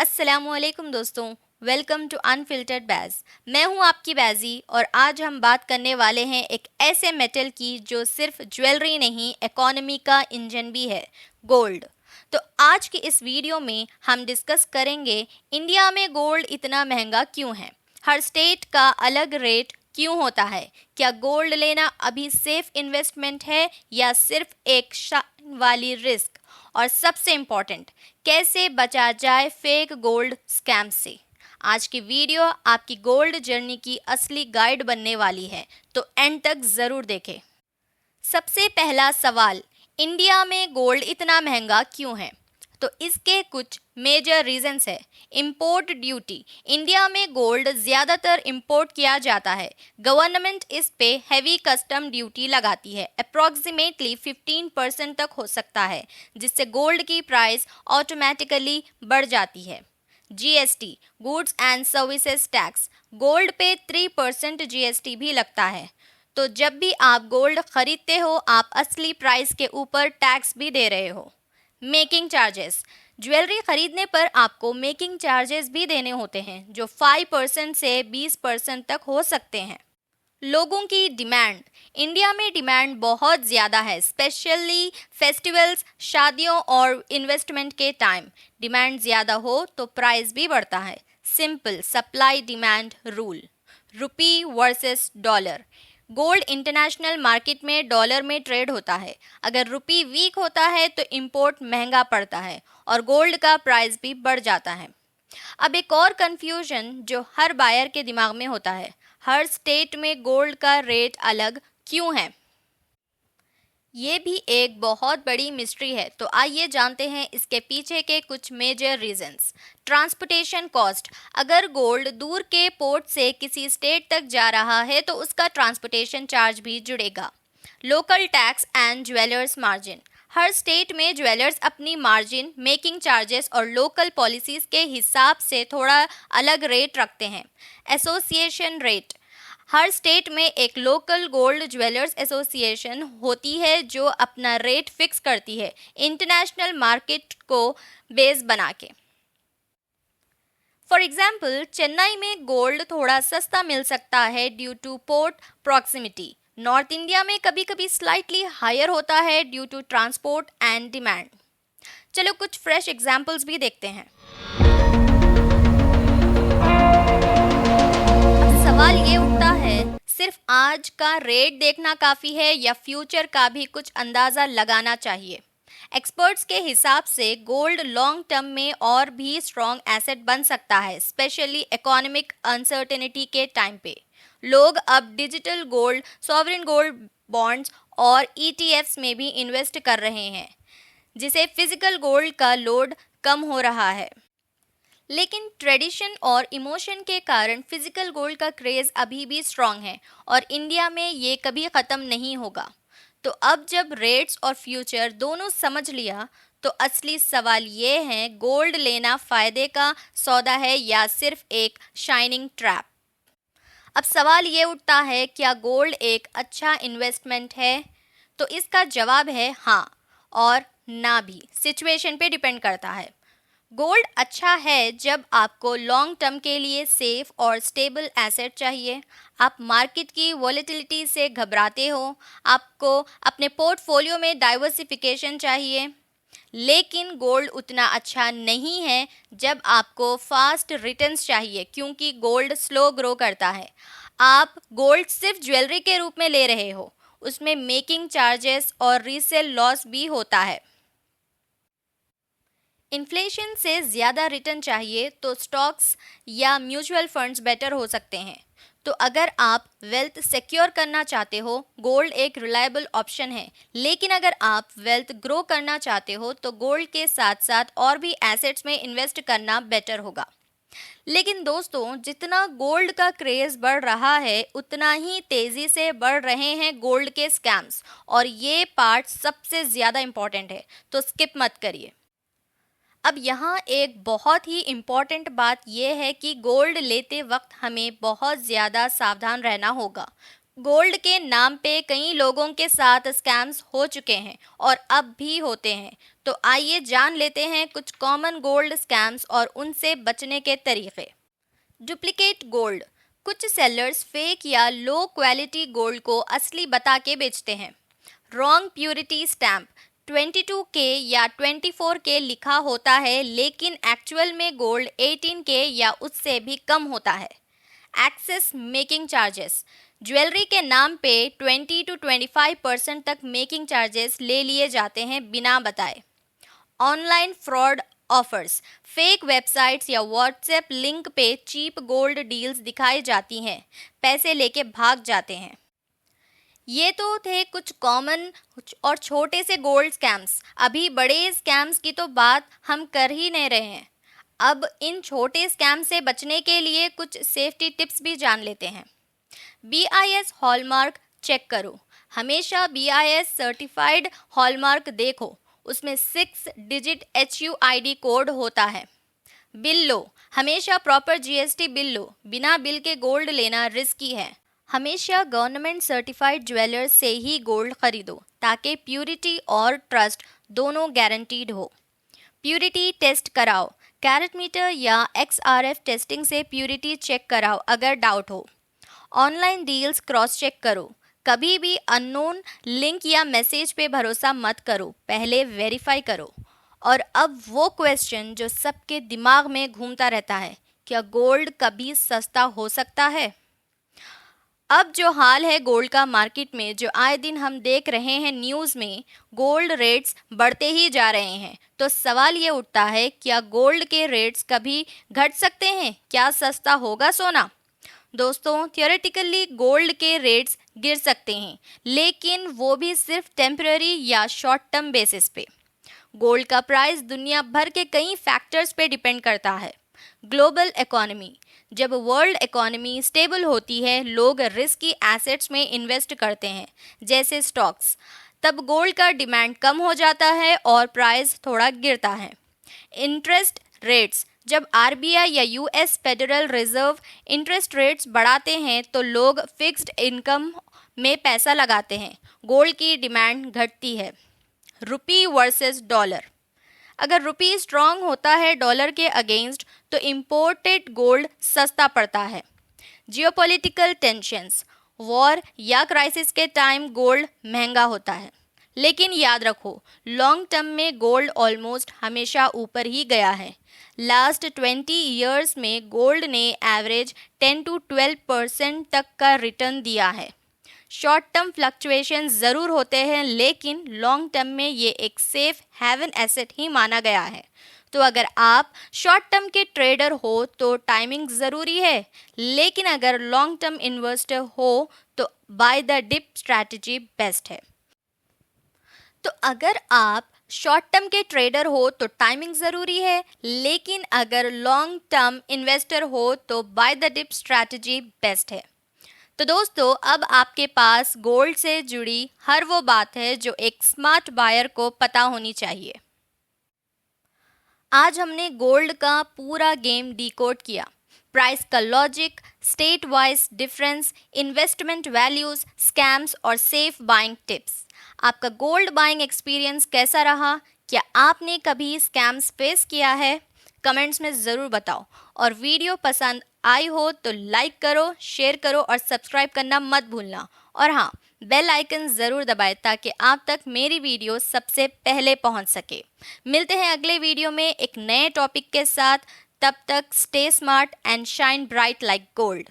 अस्सलामुअलैकुम दोस्तों, welcome to unfiltered Baij. मैं हूं आपकी बैजी और आज हम बात करने वाले हैं एक ऐसे मेटल की जो सिर्फ ज्वेलरी नहीं, इकोनॉमी का इंजन भी है, गोल्ड। तो आज की इस वीडियो में हम डिस्कस करेंगे इंडिया में गोल्ड इतना महंगा क्यों है, हर स्टेट का अलग रेट क्यों होता है, क्या गोल्ड लेना अभी सेफ इन्वेस्टमेंट है या सिर्फ एक शान वाली रिस्क, और सबसे इम्पॉर्टेंट कैसे बचा जाए फेक गोल्ड स्कैम से। आज की वीडियो आपकी गोल्ड जर्नी की असली गाइड बनने वाली है, तो एंड तक ज़रूर देखें। सबसे पहला सवाल, इंडिया में गोल्ड इतना महंगा क्यों है? तो इसके कुछ मेजर रीजंस है। इंपोर्ट ड्यूटी, इंडिया में गोल्ड ज़्यादातर इंपोर्ट किया जाता है। गवर्नमेंट इस पे हैवी कस्टम ड्यूटी लगाती है, अप्रॉक्सीमेटली 15% तक हो सकता है, जिससे गोल्ड की प्राइस ऑटोमेटिकली बढ़ जाती है। GST, goods and services tax, gold पे 3% जीएसटी भी लगता है। तो जब भी आप गोल्ड खरीदते हो, आप असली प्राइस के ऊपर टैक्स भी दे रहे हो। मेकिंग चार्जेस, ज्वेलरी खरीदने पर आपको मेकिंग चार्जेस भी देने होते हैं, जो 5% से 20% तक हो सकते हैं। लोगों की डिमांड, इंडिया में डिमांड बहुत ज़्यादा है, स्पेशली फेस्टिवल्स, शादियों और इन्वेस्टमेंट के टाइम। डिमांड ज़्यादा हो तो प्राइस भी बढ़ता है। Simple supply demand rule, rupee versus dollar. Gold international market में डॉलर में ट्रेड होता है। अगर रुपी वीक होता है तो इंपोर्ट महंगा पड़ता है और गोल्ड का प्राइस भी बढ़ जाता है। अब एक और कंफ्यूजन जो हर बायर के दिमाग में होता है, हर स्टेट में गोल्ड का रेट अलग क्यों है? ये भी एक बहुत बड़ी मिस्ट्री है, तो आइए जानते हैं इसके पीछे के कुछ मेजर रीजंस। ट्रांसपोर्टेशन कॉस्ट, अगर गोल्ड दूर के पोर्ट से किसी स्टेट तक जा रहा है तो उसका ट्रांसपोर्टेशन चार्ज भी जुड़ेगा। Local tax and jewellers margin, her state में ज्वेलर्स अपनी मार्जिन, मेकिंग चार्जेस और लोकल पॉलिसीज़ के हिसाब से थोड़ा अलग रेट रखते हैं। एसोसिएशन रेट, हर स्टेट में एक लोकल गोल्ड ज्वेलर्स एसोसिएशन होती है जो अपना रेट फिक्स करती है, इंटरनेशनल मार्केट को बेस बना के। फॉर एग्जाम्पल, चेन्नई में गोल्ड थोड़ा सस्ता मिल सकता है due to port proximity. North India में कभी कभी स्लाइटली हायर होता है due to transport and demand. चलो कुछ फ्रेश एग्जाम्पल्स भी देखते हैं। अब सवाल ये उठता है, सिर्फ आज का रेट देखना काफ़ी है या फ्यूचर का भी कुछ अंदाज़ा लगाना चाहिए? एक्सपर्ट्स के हिसाब से गोल्ड लॉन्ग टर्म में और भी स्ट्रॉन्ग एसेट बन सकता है, स्पेशली इकोनॉमिक अनसर्टेनिटी के टाइम पे। लोग अब digital gold, sovereign gold bonds और ईटीएफ्स में भी इन्वेस्ट कर रहे हैं, जिसे फिजिकल गोल्ड का लोड कम हो रहा है। लेकिन ट्रेडिशन और इमोशन के कारण फिजिकल गोल्ड का क्रेज़ अभी भी स्ट्रॉन्ग है और इंडिया में ये कभी ख़त्म नहीं होगा। तो अब जब रेट्स और फ्यूचर दोनों समझ लिया, तो असली सवाल ये है, गोल्ड लेना फ़ायदे का सौदा है या सिर्फ एक शाइनिंग ट्रैप? अब सवाल ये उठता है, क्या गोल्ड एक अच्छा इन्वेस्टमेंट है? तो इसका जवाब है हाँ और ना भी, सिचुएशन पे डिपेंड करता है। गोल्ड अच्छा है जब आपको लॉन्ग टर्म के लिए सेफ और स्टेबल एसेट चाहिए, आप मार्केट की वॉलेटिलिटी से घबराते हो, आपको अपने पोर्टफोलियो में डाइवर्सिफिकेशन चाहिए। लेकिन गोल्ड उतना अच्छा नहीं है जब आपको फास्ट रिटर्न्स चाहिए, क्योंकि गोल्ड स्लो ग्रो करता है। आप गोल्ड सिर्फ ज्वेलरी के रूप में ले रहे हो, उसमें मेकिंग चार्जेस और रीसेल लॉस भी होता है। इन्फ्लेशन से ज़्यादा रिटर्न चाहिए तो स्टॉक्स या म्यूचुअल फंड्स बेटर हो सकते हैं। तो अगर आप वेल्थ सिक्योर करना चाहते हो, गोल्ड एक रिलायबल ऑप्शन है। लेकिन अगर आप वेल्थ ग्रो करना चाहते हो तो गोल्ड के साथ साथ और भी एसेट्स में इन्वेस्ट करना बेटर होगा। लेकिन दोस्तों, जितना गोल्ड का क्रेज़ बढ़ रहा है, उतना ही तेज़ी से बढ़ रहे हैं गोल्ड के स्कैम्स, और ये पार्ट सबसे ज़्यादा इम्पॉर्टेंट है, तो स्किप मत करिए। अब यहाँ एक बहुत ही इम्पॉर्टेंट बात यह है कि गोल्ड लेते वक्त हमें बहुत ज़्यादा सावधान रहना होगा। गोल्ड के नाम पे कई लोगों के साथ स्कैम्स हो चुके हैं और अब भी होते हैं। तो आइए जान लेते हैं कुछ कॉमन गोल्ड स्कैम्स और उनसे बचने के तरीके। Duplicate gold. कुछ सेलर्स फेक या लो क्वालिटी गोल्ड को असली बता के बेचते हैं। Wrong purity stamp. 22K या 24K लिखा होता है लेकिन एक्चुअल में गोल्ड 18K या उससे भी कम होता है। Access making charges. ज्वेलरी के नाम पे 20 to 25% तक मेकिंग चार्जेस ले लिए जाते हैं बिना बताए। Online fraud offers. Fake websites या व्हाट्सएप लिंक पे चीप गोल्ड डील्स दिखाई जाती हैं, पैसे लेके भाग जाते हैं। ये तो थे कुछ कॉमन और छोटे से गोल्ड स्कैम्स। अभी बड़े स्कैम्स की तो बात हम कर ही नहीं रहे हैं। अब इन छोटे स्कैम से बचने के लिए कुछ सेफ्टी टिप्स भी जान लेते हैं। BIS हॉलमार्क चेक करो। हमेशा BIS सर्टिफाइड हॉलमार्क देखो, उसमें 6 डिजिट HUID कोड होता है। बिल लो। हमेशा प्रॉपर GST बिल लो, बिना बिल के गोल्ड लेना रिस्की है। हमेशा गवर्नमेंट सर्टिफाइड ज्वेलर्स से ही गोल्ड खरीदो ताकि प्यूरिटी और ट्रस्ट दोनों गारंटीड हो। प्यूरिटी टेस्ट कराओ। कैरेट मीटर या XRF टेस्टिंग से प्यूरिटी चेक कराओ अगर डाउट हो। ऑनलाइन डील्स क्रॉस चेक करो। कभी भी अननोन लिंक या मैसेज पे भरोसा मत करो, पहले वेरीफाई करो। और अब वो क्वेश्चन जो सबके दिमाग में घूमता रहता है, क्या गोल्ड कभी सस्ता हो सकता है? अब जो हाल है गोल्ड का मार्केट में, जो आए दिन हम देख रहे हैं न्यूज़ में, गोल्ड रेट्स बढ़ते ही जा रहे हैं। तो सवाल ये उठता है, क्या गोल्ड के रेट्स कभी घट सकते हैं? क्या सस्ता होगा सोना? दोस्तों, थियोरेटिकली गोल्ड के रेट्स गिर सकते हैं, लेकिन वो भी सिर्फ टेम्पररी या शॉर्ट टर्म बेसिस पे। गोल्ड का प्राइस दुनिया भर के कई फैक्टर्स पे डिपेंड करता है। Global economy. जब वर्ल्ड इकोनॉमी स्टेबल होती है, लोग रिस्की एसेट्स में इन्वेस्ट करते हैं, जैसे स्टॉक्स। तब गोल्ड का डिमांड कम हो जाता है और प्राइस थोड़ा गिरता है। Interest rates. जब RBI या US federal reserve interest rates बढ़ाते हैं तो लोग फिक्स्ड इनकम में पैसा लगाते हैं, गोल्ड की डिमांड घटती है। रुपी वर्सेस डॉलर। अगर रुपी स्ट्रांग होता है डॉलर के अगेंस्ट तो इंपोर्टेड गोल्ड सस्ता पड़ता है। Geopolitical tensions. वॉर या क्राइसिस के टाइम गोल्ड महंगा होता है, लेकिन याद रखो लॉन्ग टर्म में गोल्ड ऑलमोस्ट हमेशा ऊपर ही गया है। लास्ट 20 ईयर्स में गोल्ड ने एवरेज 10 to 12% तक का रिटर्न दिया है। शॉर्ट टर्म फ्लक्चुएशन ज़रूर होते हैं, लेकिन लॉन्ग टर्म में ये एक सेफ हेवन एसेट ही माना गया है। तो अगर आप शॉर्ट टर्म के ट्रेडर हो तो टाइमिंग ज़रूरी है, लेकिन अगर लॉन्ग टर्म इन्वेस्टर हो तो buy the dip strategy best है। तो अगर आप शॉर्ट टर्म के ट्रेडर हो तो टाइमिंग ज़रूरी है, लेकिन अगर लॉन्ग टर्म इन्वेस्टर हो तो buy the dip strategy best है। तो दोस्तों, अब आपके पास गोल्ड से जुड़ी हर वो बात है जो एक स्मार्ट बायर को पता होनी चाहिए। आज हमने गोल्ड का पूरा गेम डिकोड किया। प्राइस का logic, state wise difference, investment values, scams और सेफ बाइंग टिप्स। आपका गोल्ड बाइंग एक्सपीरियंस कैसा रहा? क्या आपने कभी स्कैम्स फेस किया है? कमेंट्स में ज़रूर बताओ। और वीडियो पसंद आई हो तो लाइक करो, शेयर करो और सब्सक्राइब करना मत भूलना। और हाँ, बेल आइकन ज़रूर दबाएं ताकि आप तक मेरी वीडियो सबसे पहले पहुंच सके। मिलते हैं अगले वीडियो में एक नए टॉपिक के साथ। तब तक stay smart and shine bright like gold.